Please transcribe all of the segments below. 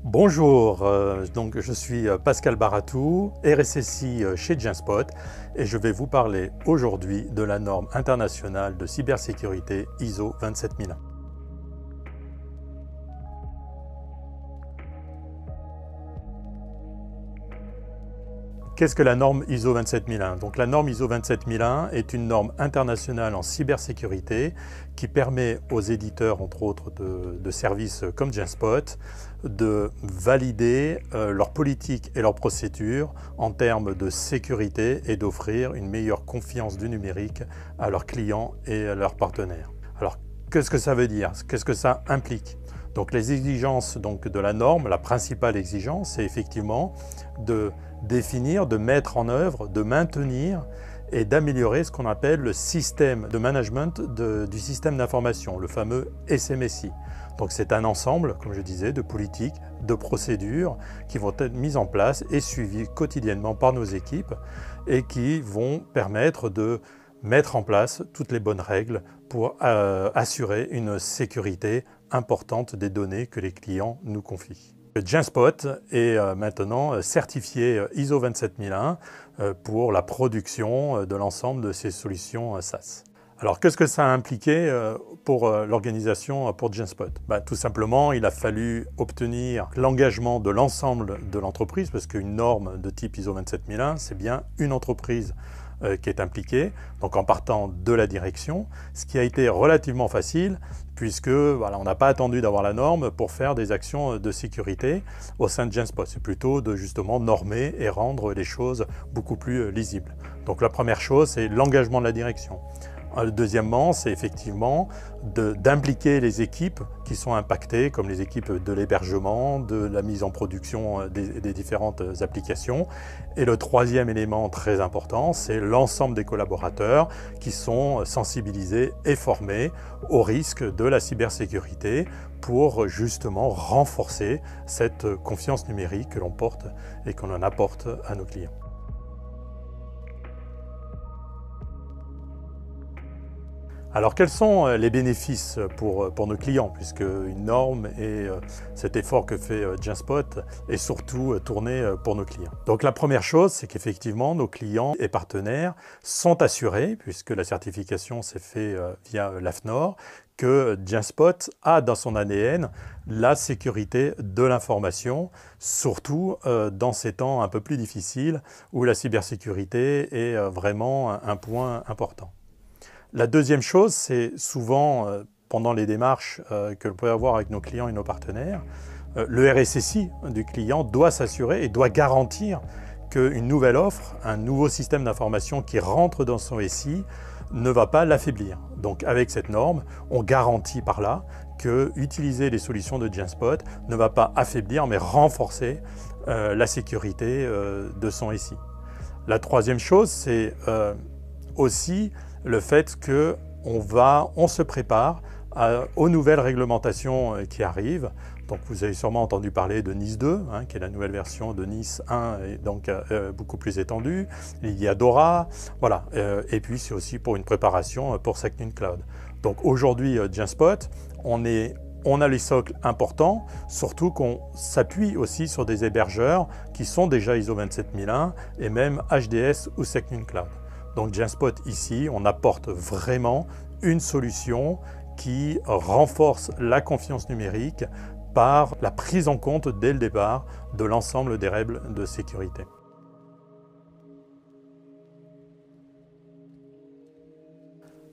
Bonjour, donc je suis Pascal Baratou, RSSI chez Genspot et je vais vous parler aujourd'hui de la norme internationale de cybersécurité ISO 27001. Qu'est-ce que la norme ISO 27001? Donc la norme ISO 27001 est une norme internationale en cybersécurité qui permet aux éditeurs, entre autres, de services comme Genspot, de valider leurs politiques et leurs procédures en termes de sécurité et d'offrir une meilleure confiance du numérique à leurs clients et à leurs partenaires. Alors, qu'est-ce que ça veut dire? Qu'est-ce que ça implique? Donc les exigences de la norme, la principale exigence, c'est effectivement de définir, de mettre en œuvre, de maintenir et d'améliorer ce qu'on appelle le système de management du système d'information, le fameux SMSI. Donc c'est un ensemble, comme je disais, de politiques, de procédures qui vont être mises en place et suivies quotidiennement par nos équipes et qui vont permettre de mettre en place toutes les bonnes règles pour assurer une sécurité importante des données que les clients nous confient. Genspot est maintenant certifié ISO 27001 pour la production de l'ensemble de ces solutions SaaS. Alors qu'est-ce que ça a impliqué pour l'organisation pour Genspot? Tout simplement, il a fallu obtenir l'engagement de l'ensemble de l'entreprise, parce qu'une norme de type ISO 27001, c'est bien une entreprise qui est impliquée, donc en partant de la direction, ce qui a été relativement facile puisque on n'a pas attendu d'avoir la norme pour faire des actions de sécurité au sein de Genspot. C'est plutôt de justement normer et rendre les choses beaucoup plus lisibles. Donc la première chose, c'est l'engagement de la direction. Deuxièmement, c'est effectivement d'impliquer les équipes qui sont impactées, comme les équipes de l'hébergement, de la mise en production des différentes applications. Et le troisième élément très important, c'est l'ensemble des collaborateurs qui sont sensibilisés et formés au risque de la cybersécurité pour justement renforcer cette confiance numérique que l'on porte et que l'on apporte à nos clients. Alors quels sont les bénéfices pour nos clients, puisque une norme et cet effort que fait Genspot est surtout tourné pour nos clients. Donc la première chose, c'est qu'effectivement nos clients et partenaires sont assurés, puisque la certification s'est faite via l'AFNOR, que Genspot a dans son ADN la sécurité de l'information, surtout dans ces temps un peu plus difficiles où la cybersécurité est vraiment un point important. La deuxième chose, c'est souvent, pendant les démarches que l'on peut avoir avec nos clients et nos partenaires, le RSSI du client doit s'assurer et doit garantir qu'une nouvelle offre, un nouveau système d'information qui rentre dans son SI ne va pas l'affaiblir. Donc avec cette norme, on garantit par là que utiliser les solutions de Genspot ne va pas affaiblir mais renforcer la sécurité de son SI. La troisième chose, c'est aussi le fait qu'on se prépare aux nouvelles réglementations qui arrivent. Donc vous avez sûrement entendu parler de NIS 2, qui est la nouvelle version de NIS 1, et donc beaucoup plus étendue. Il y a DORA, voilà. Et puis c'est aussi pour une préparation pour SecNum Cloud. Donc aujourd'hui, Genspot, on a les socles importants, surtout qu'on s'appuie aussi sur des hébergeurs qui sont déjà ISO 27001 et même HDS ou SecNum Cloud. Donc Genspot ici, on apporte vraiment une solution qui renforce la confiance numérique par la prise en compte dès le départ de l'ensemble des règles de sécurité.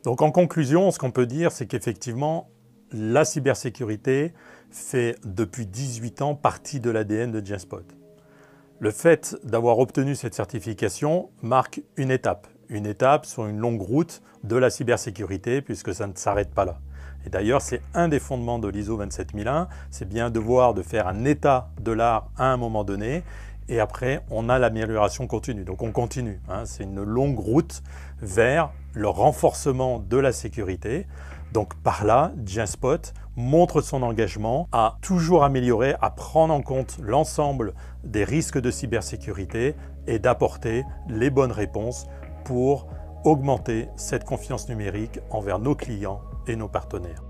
Donc en conclusion, ce qu'on peut dire, c'est qu'effectivement, la cybersécurité fait depuis 18 ans partie de l'ADN de Genspot. Le fait d'avoir obtenu cette certification marque une étape sur une longue route de la cybersécurité, puisque ça ne s'arrête pas là. Et d'ailleurs, c'est un des fondements de l'ISO 27001, c'est bien de faire un état de l'art à un moment donné, et après, on a l'amélioration continue. Donc on continue, c'est une longue route vers le renforcement de la sécurité. Donc par là, Genspot montre son engagement à toujours améliorer, à prendre en compte l'ensemble des risques de cybersécurité et d'apporter les bonnes réponses pour augmenter cette confiance numérique envers nos clients et nos partenaires.